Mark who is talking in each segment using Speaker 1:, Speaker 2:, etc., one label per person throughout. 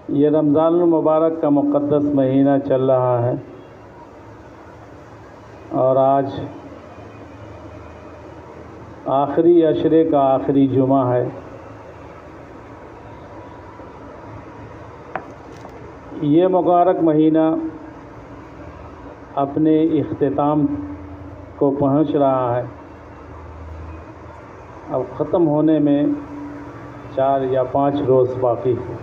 Speaker 1: ये रमज़ानुल मुबारक का मुक़द्दस महीना चल रहा है और आज आखिरी अशरे का आखिरी जुमा है। ये मुबारक महीना अपने इख्तिताम को पहुंच रहा है। अब ख़त्म होने में 4 या 5 रोज़ बाकी है।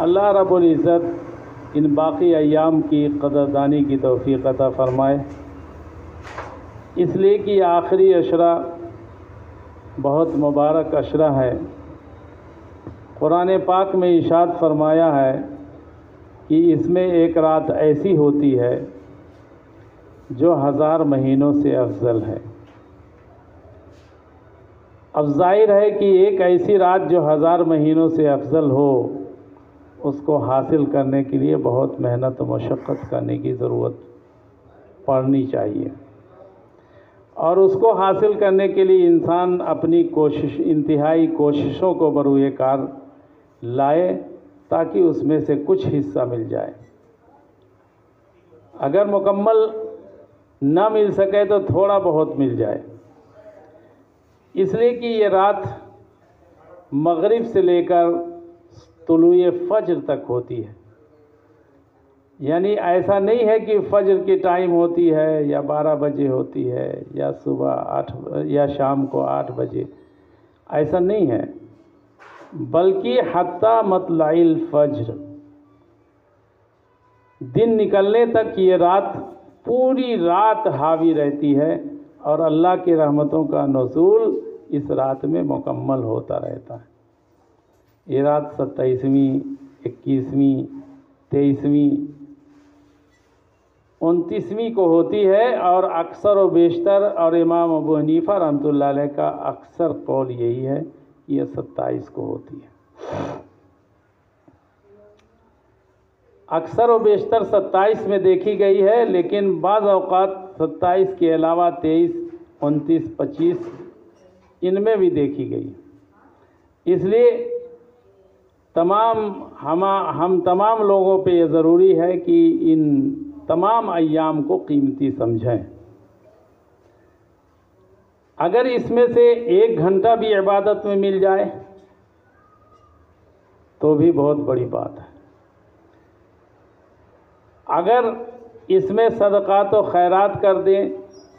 Speaker 1: अल्लाह रब्बुल इज़्ज़त इन बाकी अय्याम की क़दरदानी की तौफ़ीक़ अता फ़रमाए, इसलिए कि आखिरी अशरा बहुत मुबारक अशरा है। कुरान पाक में इरशाद फ़रमाया है कि इसमें एक रात ऐसी होती है जो 1000 महीनों से अफजल है। अब ज़ाहिर है कि एक ऐसी रात जो 1000 महीनों से अफजल हो, उसको हासिल करने के लिए बहुत मेहनत और मशक्क़त करने की ज़रूरत पड़नी चाहिए और उसको हासिल करने के लिए इंसान अपनी इंतहाई कोशिशों को बरूए कार लाए ताकि उसमें से कुछ हिस्सा मिल जाए। अगर मुकम्मल ना मिल सके तो थोड़ा बहुत मिल जाए, इसलिए कि ये रात मगरिब से लेकर तुलूए फ़ज्र तक होती है। यानी ऐसा नहीं है कि फ़ज्र की टाइम होती है या 12 बजे होती है या सुबह 8 या शाम को 8 बजे, ऐसा नहीं है, बल्कि हत्ता मतलाइल फ़ज्र, दिन निकलने तक ये रात पूरी रात हावी रहती है और अल्लाह की रहमतों का नुज़ूल इस रात में मुकम्मल होता रहता है। ये रात 27वीं, 21वीं, 23वीं, 29वीं को होती है और अक्सर व बेशतर और इमाम अबू हनीफा रहमतुल्लाह अलैह का अक्सर कौल यही है कि यह 27 को होती है। अक्सर व बेशतर 27 में देखी गई है, लेकिन बाज़ औक़ात 27 के अलावा 23, 29, 25 इनमें भी देखी गई। इसलिए हम तमाम लोगों पे ये ज़रूरी है कि इन तमाम अय्याम को कीमती समझें। अगर इसमें से 1 घंटा भी इबादत में मिल जाए तो भी बहुत बड़ी बात है। अगर इसमें सदक़ात व खैरात कर दें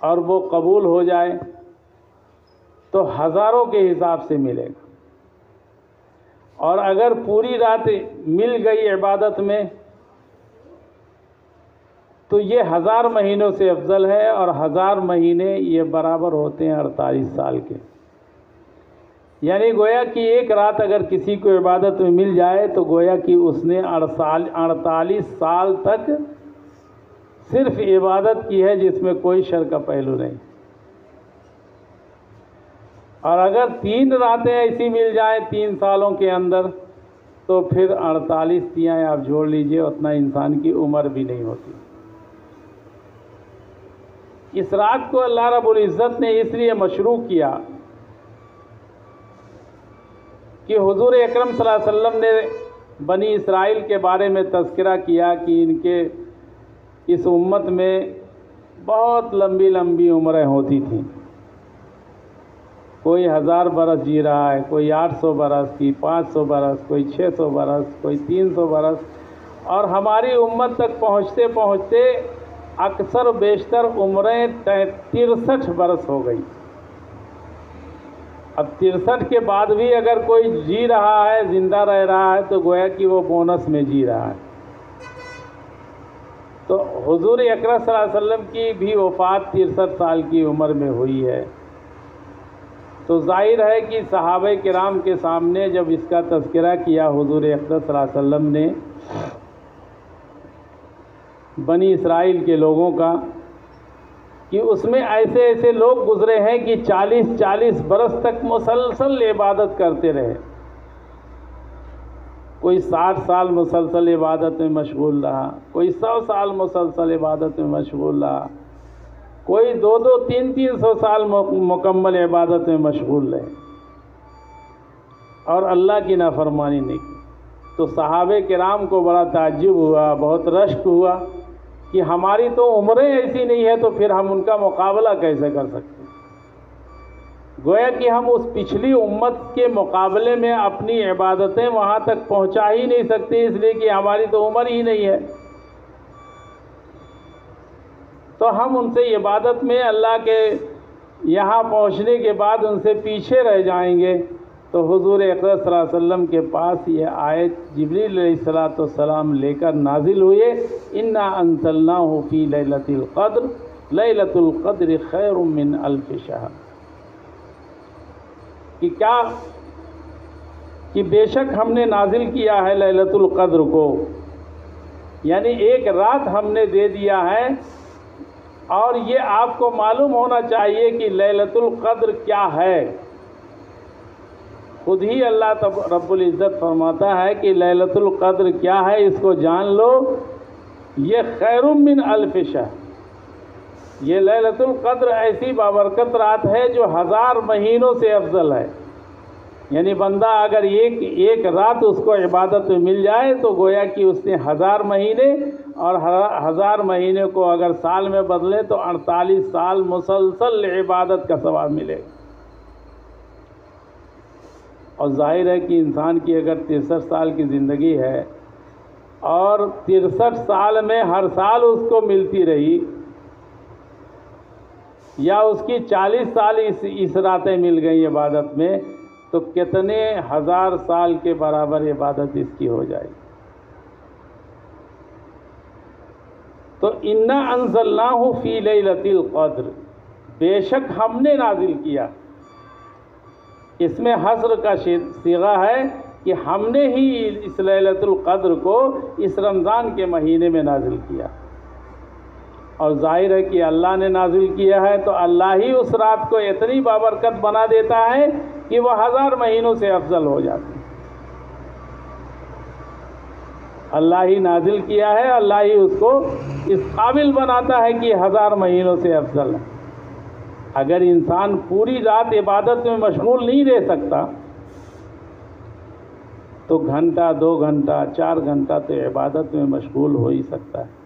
Speaker 1: और वो कबूल हो जाए तो हज़ारों के हिसाब से मिलेगा, और अगर पूरी रात मिल गई इबादत में तो ये 1000 महीनों से अफजल है, और 1000 महीने ये बराबर होते हैं 48 साल के। यानी गोया कि एक रात अगर किसी को इबादत में मिल जाए तो गोया कि उसने 48 साल तक सिर्फ इबादत की है, जिसमें कोई शर का पहलू नहीं। और अगर 3 रातें ऐसी मिल जाएं 3 सालों के अंदर तो फिर 48 तियाँ आप जोड़ लीजिए, उतना इंसान की उम्र भी नहीं होती। इस रात को अल्लाह रब्बुल इज़्ज़त ने इसलिए मशरू किया कि हुज़ूर अकरम सल्लल्लाहु अलैहि वसल्लम ने बनी इसराइल के बारे में तज़किरा किया कि इनके इस उम्मत में बहुत लंबी लंबी उम्रें होती थीं। कोई 1000 बरस जी रहा है, कोई 800 बरस की, 500 बरस, कोई 600 बरस, कोई 300 बरस, और हमारी उम्मत तक पहुँचते पहुँचते अक्सर बेशतर उम्रें 63 बरस हो गई। अब 63 के बाद भी अगर कोई जी रहा है, ज़िंदा रह रहा है, तो गोया कि वो बोनस में जी रहा है। तो हुज़ूर अकरम सल्लल्लाहु अलैहि वसल्लम की भी वफ़ात 63 साल की उम्र में हुई है। तो ज़ाहिर है कि सहाबे किराम के सामने जब इसका तज़किरा किया हुज़ूर अक़दस सल्लल्लाहु अलैहि वसल्लम ने बनी इसराइल के लोगों का, कि उसमें ऐसे ऐसे लोग गुज़रे हैं कि 40-40 बरस तक मुसलसल इबादत करते रहे। कोई 60 साल मुसलसल इबादत में मशगूल रहा, कोई 100 साल मुसलसल इबादत में मशगूल रहा, कोई 2-2, 300 साल मुकम्मल इबादत में मशगूल रहे और अल्लाह की नाफरमानी नहीं की। तो सहाबे किराम को बड़ा ताज्जुब हुआ, बहुत रश्क हुआ कि हमारी तो उम्रें ऐसी नहीं है, तो फिर हम उनका मुकाबला कैसे कर सकते हैं। गोया कि हम उस पिछली उम्मत के मुकाबले में अपनी इबादतें वहाँ तक पहुँचा ही नहीं सकते, इसलिए कि हमारी तो उम्र ही नहीं है। तो हम उनसे इबादत में अल्लाह के यहाँ पहुँचने के बाद उनसे पीछे रह जाएंगे। तो हुज़ूर अक़रम सल्लल्लाहु अलैहि वसल्लम के पास ये आयत जिब्रील अलैहिस्सलाम लेकर नाजिल हुए, इन्ना अंज़लनाहु फ़ी लैलतिल क़द्र, लैलतुल क़द्र खैरुम मिन अल्फ़ि शहर। कि क्या कि बेशक हमने नाजिल किया है लैलतुल क़द्र को, यानी एक रात हमने दे दिया है। और ये आपको मालूम होना चाहिए कि लैलतुल क़द्र क्या है। खुद ही अल्लाह रब्बुल इज़्ज़त फरमाता है कि लैलतुल क़द्र क्या है, इसको जान लो, ये खैरुम मिन अल्फ़ि शहर। ये लैलतुल क़द्र ऐसी बाबरकत रात है जो 1000 महीनों से अफजल है। यानी बंदा अगर एक रात उसको इबादत में मिल जाए तो गोया कि उसने 1000 महीने, और 1000 महीने को अगर साल में बदले तो 48 साल मुसलसल इबादत का सवाब मिलेगा। और जाहिर है कि इंसान की अगर 63 साल की ज़िंदगी है और 63 साल में हर साल उसको मिलती रही, या उसकी 40 साल इस रातें मिल गई इबादत में, तो कितने 1000 साल के बराबर इबादत इसकी हो जाएगी। तो इन्ना अंज़लनाहु फ़ी लैलतिल क़द्र, बेशक हमने नाजिल किया। इसमें हस्र का सीगा है कि हमने ही इस लैलतुल क़द्र को इस रमज़ान के महीने में नाजिल किया। और जाहिर है कि अल्लाह ने नाजिल किया है तो अल्लाह ही उस रात को इतनी बाबरकत बना देता है कि वह 1000 महीनों से अफजल हो जाती है। अल्लाह ही नाजिल किया है, अल्लाह ही उसको इस काबिल बनाता है कि 1000 महीनों से अफजल है। अगर इंसान पूरी रात इबादत में मशगूल नहीं रह सकता तो घंटा, 2 घंटा, 4 घंटा तो इबादत में मशगूल हो ही सकता है।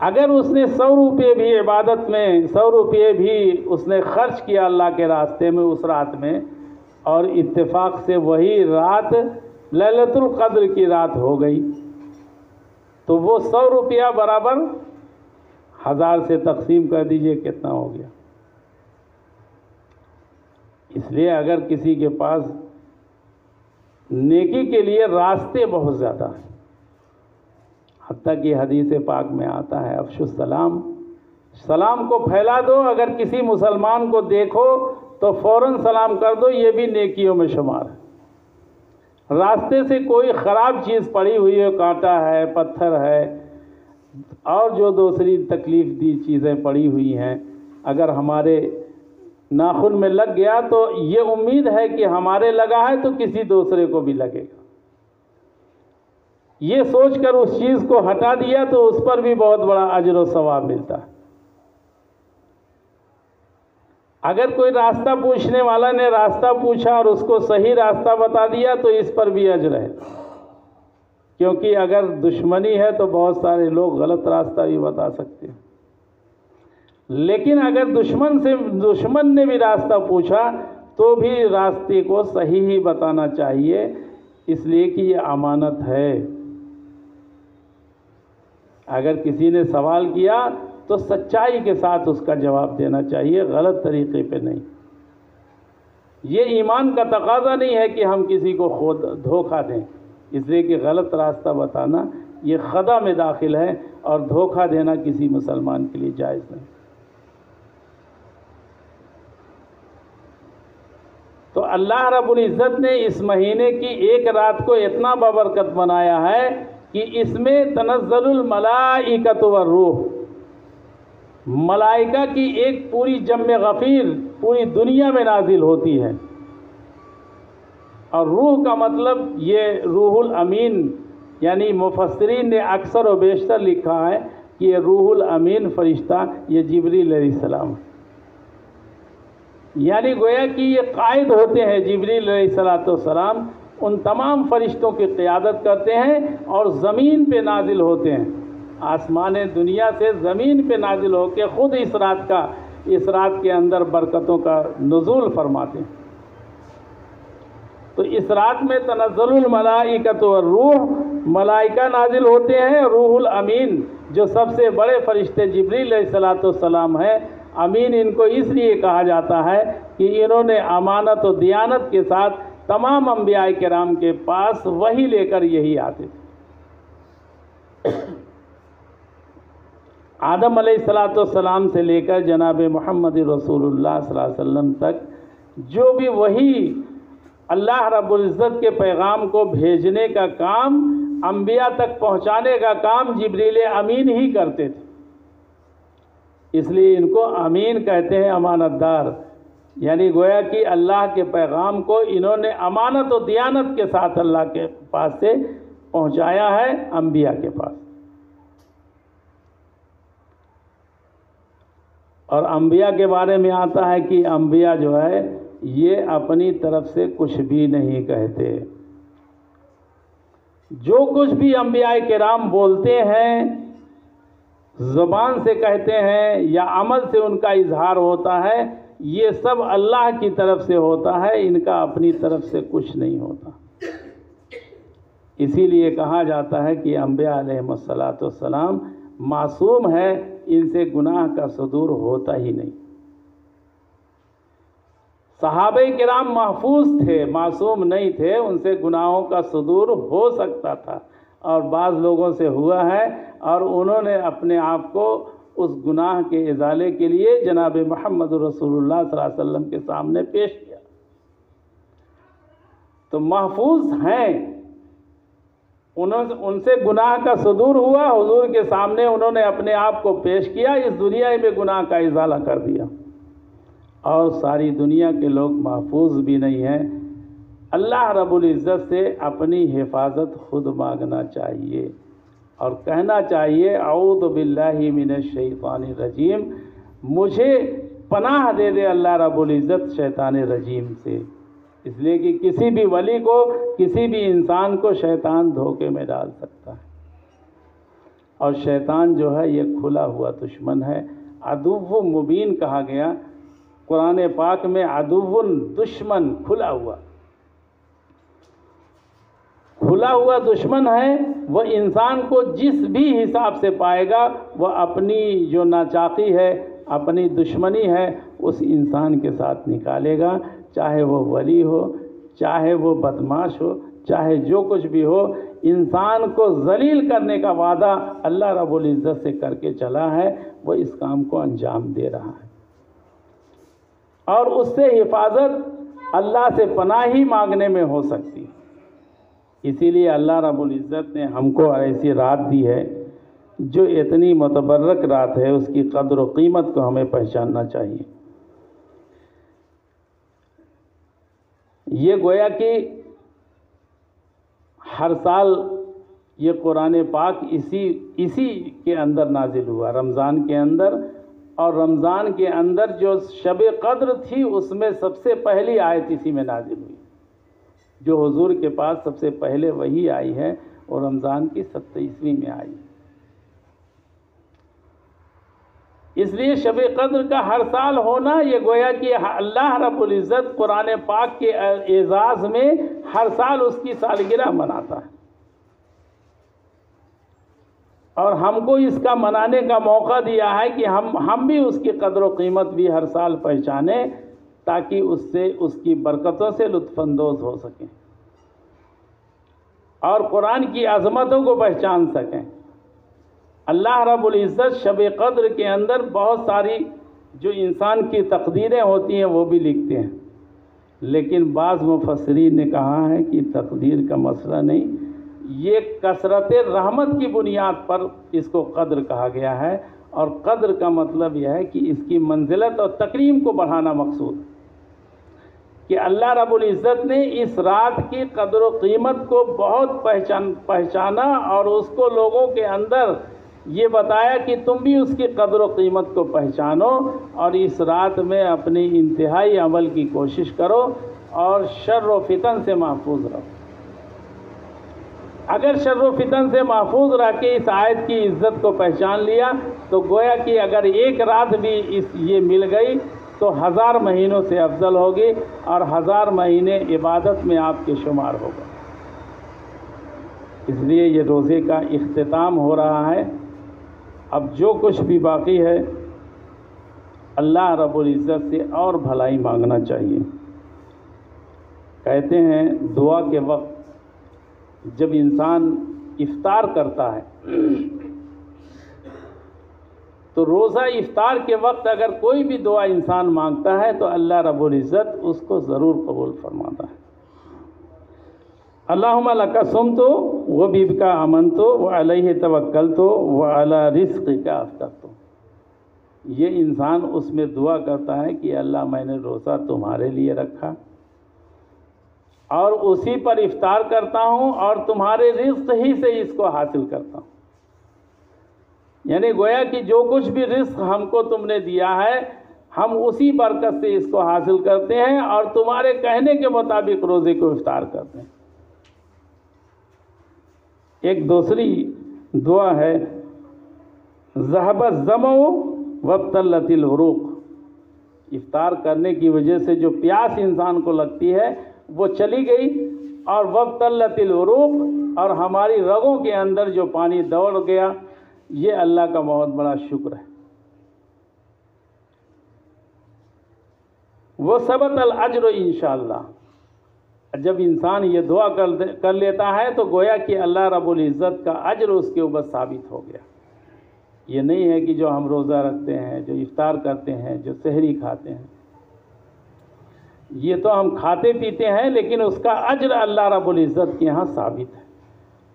Speaker 1: अगर उसने 100 रुपये भी इबादत में, 100 रुपये भी उसने खर्च किया अल्लाह के रास्ते में उस रात में, और इत्तेफाक से वही रात लैलतुल क़द्र की रात हो गई, तो वो 100 रुपया बराबर 1000 से तकसीम कर दीजिए, कितना हो गया। इसलिए अगर किसी के पास नेकी के लिए रास्ते बहुत ज़्यादा हैं, हत्ता कि हदीस पाक में आता है, अफ़शुस सलाम, सलाम को फैला दो। अगर किसी मुसलमान को देखो तो फ़ौरन सलाम कर दो, ये भी नेकियों में शुमार है। रास्ते से कोई ख़राब चीज़ पड़ी हुई है, कांटा है, पत्थर है, और जो दूसरी तकलीफ़ दी चीज़ें पड़ी हुई हैं, अगर हमारे नाखून में लग गया तो ये उम्मीद है कि हमारे लगा है तो किसी दूसरे को भी लगेगा। ये सोचकर उस चीज़ को हटा दिया तो उस पर भी बहुत बड़ा अजर व सवाब मिलता है। अगर कोई रास्ता पूछने वाला ने रास्ता पूछा और उसको सही रास्ता बता दिया तो इस पर भी अजर है, क्योंकि अगर दुश्मनी है तो बहुत सारे लोग गलत रास्ता भी बता सकते हैं। लेकिन अगर दुश्मन ने भी रास्ता पूछा तो भी रास्ते को सही ही बताना चाहिए, इसलिए कि ये अमानत है। अगर किसी ने सवाल किया तो सच्चाई के साथ उसका जवाब देना चाहिए, गलत तरीके पे नहीं। ये ईमान का तकाजा नहीं है कि हम किसी को खुद धोखा दें, इसलिए कि गलत रास्ता बताना ये खदा में दाखिल है, और धोखा देना किसी मुसलमान के लिए जायज़ नहीं। तो अल्लाह रब्बुल इज़्ज़त ने इस महीने की एक रात को इतना बाबरकत बनाया है कि इसमें तनज़्ज़लुल मलाइकतु वर्रूह, मलाइका की एक पूरी जम्मे गफ़ीर पूरी दुनिया में नाजिल होती है। और रूह का मतलब ये रूहुल अमीन, यानी मुफस्सिरीन ने अक्सर और बेशतर लिखा है कि ये रूहुल अमीन फ़रिश्ता ये जिब्रील अलैहिस्सलाम, यानी गोया कि ये कायद होते हैं, जिब्रील अलैहिस्सलाम उन तमाम फरिश्तों की क़ियादत करते हैं और ज़मीन पे नाजिल होते हैं, आसमान दुनिया से ज़मीन पे नाजिल होकर ख़ुद इस रात के अंदर बरकतों का नुज़ूल फरमाते हैं। तो इस रात में तनज़्ज़ुलुल मलाइकतु वर रूह, मलाइका नाजिल होते हैं, रूहुल अमीन जो सबसे बड़े फरिश्ते जिब्रील अलैहिस्सलाम हैं, अमीन इनको इसलिए कहा जाता है कि इन्होंने अमानत और दियानत के साथ तमाम अंबिया किराम के पास वही लेकर यही आते थे। आदम अलैहिस्सलाम से लेकर जनाब मोहम्मद रसूलुल्लाह सल्लल्लाहु अलैहि वसल्लम तक जो भी वही अल्लाह रब्बुल इज़्ज़त के पैगाम को भेजने का काम, अंबिया तक पहुँचाने का काम जिब्रील अमीन ही करते थे, इसलिए इनको अमीन कहते हैं, अमानतदार। यानी गोया कि अल्लाह के पैगाम को इन्होंने अमानत और दियानत के साथ अल्लाह के पास से पहुँचाया है अंबिया के पास। और अंबिया के बारे में आता है कि अंबिया जो है ये अपनी तरफ से कुछ भी नहीं कहते, जो कुछ भी अंबिया किराम बोलते हैं, ज़बान से कहते हैं या अमल से उनका इजहार होता है, ये सब अल्लाह की तरफ से होता है, इनका अपनी तरफ से कुछ नहीं होता। इसीलिए कहा जाता है कि अंबिया अलैहिस्सलाम मासूम है, इनसे गुनाह का सदूर होता ही नहीं। सहाबे किराम महफूज थे, मासूम नहीं थे, उनसे गुनाहों का सदूर हो सकता था और बाज़ लोगों से हुआ है और उन्होंने अपने आप को उस गुनाह के इज़ाले के लिए जनाब मोहम्मद रसूलुल्लाह सल्लल्लाहु अलैहि वसल्लम के सामने पेश किया। तो महफूज हैं, उनसे गुनाह का सदूर हुआ, हुजूर के सामने उन्होंने अपने आप को पेश किया, इस दुनिया में गुनाह का इज़ाला कर दिया। और सारी दुनिया के लोग महफूज भी नहीं हैं। अल्लाह रब्बुल इज़्ज़त से अपनी हिफाजत खुद मांगना चाहिए और कहना चाहिए औज़ु बिल्लाहि मिनश शैतानिर रजीम, मुझे पनाह दे दे अल्लाह रब्बुल इज़्ज़त शैतान रजीम से। इसलिए कि किसी भी वली को, किसी भी इंसान को शैतान धोखे में डाल सकता है और शैतान जो है ये खुला हुआ दुश्मन है, अदुव्वुन मुबीन कहा गया कुरान पाक में, अदुव्वुन दुश्मन, खुला हुआ दुश्मन है। वह इंसान को जिस भी हिसाब से पाएगा वह अपनी जो नाचाकी है, अपनी दुश्मनी है, उस इंसान के साथ निकालेगा, चाहे वो वली हो, चाहे वो बदमाश हो, चाहे जो कुछ भी हो। इंसान को जलील करने का वादा अल्लाह रब्बुल इज़्ज़त से करके चला है, वो इस काम को अंजाम दे रहा है और उससे हिफाजत अल्लाह से पनाह ही मांगने में हो सकती है। इसीलिए अल्लाह रब्बुल इज़्ज़त ने हमको ऐसी रात दी है जो इतनी मुतबर्रक रात है, उसकी कद्र और कीमत को हमें पहचानना चाहिए। ये गोया कि हर साल ये कुरान पाक इसी के अंदर नाजिल हुआ, रमज़ान के अंदर। और रमज़ान के अंदर जो शब क़द्र थी उसमें सबसे पहली आयत इसी में नाजिल हुई, जो हुजूर के पास सबसे पहले वही आई है और रमज़ान की 27वीं में आई। इसलिए शब क़द्र का हर साल होना ये गोया कि अल्लाह रब्बुल इज़्ज़त कुरान पाक के एजाज़ में हर साल उसकी सालगिरह मनाता है और हमको इसका मनाने का मौका दिया है कि हम भी उसकी कदर व कीमत भी हर साल पहचाने, ताकि उससे उसकी बरकतों से लुत्फ़अंदोज़ हो सकें और कुरान की अज़मतों को पहचान सकें। अल्लाह रब्बुल इज़्ज़त शब क़द्र के अंदर बहुत सारी जो इंसान की तकदीरें होती हैं वो भी लिखते हैं, लेकिन बाज़ मुफस्सिरीन ने कहा है कि तकदीर का मसला नहीं, ये कसरत रहमत की बुनियाद पर इसको कद्र कहा गया है और कद्र का मतलब यह है कि इसकी मंजिलत और तकरीम को बढ़ाना मकसूद, कि अल्लाह रब्बुल इज़्ज़त ने इस रात की कद्र व कीमत को बहुत पहचाना और उसको लोगों के अंदर ये बताया कि तुम भी उसकी कदर व कीमत को पहचानो और इस रात में अपनी इंतहाई अमल की कोशिश करो और शर्र व फितन से महफूज रहो। अगर शर्र व फितन से महफूज रह के इस आयत की इज़्ज़त को पहचान लिया तो गोया कि अगर एक रात भी ये मिल गई तो 1000 महीनों से अफजल होगी और 1000 महीने इबादत में आपके शुमार होगा। इसलिए ये रोज़े का इख्तिताम हो रहा है। अब जो कुछ भी बाकी है अल्लाह रब्बुल इज़्ज़त से और भलाई मांगना चाहिए। कहते हैं दुआ के वक्त जब इंसान इफ्तार करता है तो रोज़ा इफ्तार के वक्त अगर कोई भी दुआ इंसान मांगता है तो अल्लाह रब्बुल इज़्ज़त उसको ज़रूर कबूल फरमाता है। अल्लाहुम्मा लका सुम्तु व बिका आमन्तु व अलैहि तवक्कलतु व अला रिज़्क़िका अफ़्तरतु। ये इंसान उसमें दुआ करता है कि अल्लाह मैंने रोज़ा तुम्हारे लिए रखा और उसी पर इफ्तार करता हूँ और तुम्हारे रिज़्क़ ही से इसको हासिल करता हूँ। यानी गोया कि जो कुछ भी रिज़्क़ हमको तुमने दिया है हम उसी बरकत से इसको हासिल करते हैं और तुम्हारे कहने के मुताबिक रोज़े को इफ्तार करते हैं। एक दूसरी दुआ है ज़हबत ज़मउ वब्तल्लतिल उरूक़। इफ्तार करने की वजह से जो प्यास इंसान को लगती है वो चली गई और वब्तल्लतिल उरूक़ और हमारी रगों के अंदर जो पानी दौड़ गया, ये अल्लाह का बहुत बड़ा शुक्र है। वो सबत अल अज्र इंशाअल्लाह। जब इंसान ये दुआ कर लेता है तो गोया कि अल्लाह रब्बुल इज़्ज़त का अज्र उसके ऊपर साबित हो गया। ये नहीं है कि जो हम रोज़ा रखते हैं, जो इफ्तार करते हैं, जो सहरी खाते हैं, ये तो हम खाते पीते हैं लेकिन उसका अज्र अल्लाह रब्बुल इज़्ज़त के यहाँ साबित है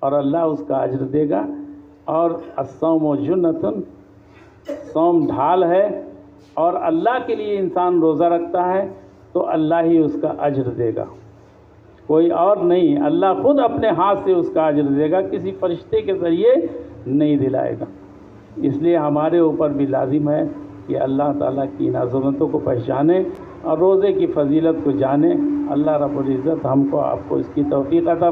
Speaker 1: और अल्लाह उसका अज्र देगा। और अस्सौमु जुन्नतुन, सौम ढाल है और अल्लाह के लिए इंसान रोज़ा रखता है तो अल्लाह ही उसका अज्र देगा, कोई और नहीं। अल्लाह खुद अपने हाथ से उसका अज्र देगा, किसी फरिश्ते के ज़रिए नहीं दिलाएगा। इसलिए हमारे ऊपर भी लाजिम है कि अल्लाह ताला की इन अज़मतों को पहचाने और रोज़े की फ़जीलत को जाने। अल्लाह रब्बुल इज़्ज़त हमको आपको इसकी तौफ़ीक़ अता